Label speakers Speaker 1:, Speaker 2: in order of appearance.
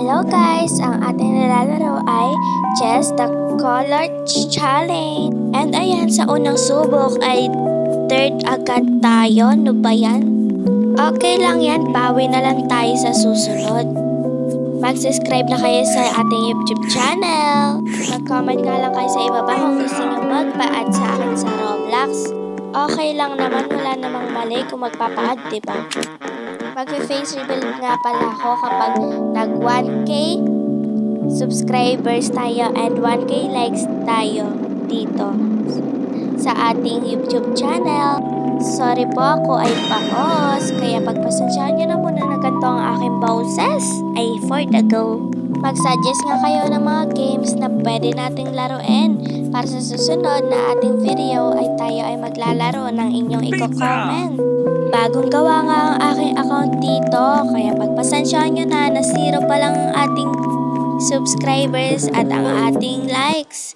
Speaker 1: Hello guys! Ang ating nilalaro ay Chess the Color Challenge. And ayan, sa unang subok ay third agad tayo. Ano ba yan? Okay lang yan, bawi na lang tayo sa susunod. Mag-subscribe na kayo sa ating YouTube channel. Mag-comment nga lang kayo sa ibaba kung gusto nyo magpa-add sa akin sa Roblox. Okay lang naman, wala namang mali kung magpapa-add, diba? Mag-face reveal nga pala ako kapag nag 1K subscribers tayo and 1K likes tayo dito sa ating YouTube channel. Sorry po, ako ay pangos, kaya pagpasensyahan nyo na muna na ganito ang aking boses ay for the go. Mag-suggest nga kayo ng mga games na pwede nating laruin para sa susunod na ating video ay tayo ay maglalaro ng inyong i-comment. Bagong gawa nga ang aking account dito, kaya pagpasensyahan nyo na 0 pa lang ang ating subscribers at ang ating likes.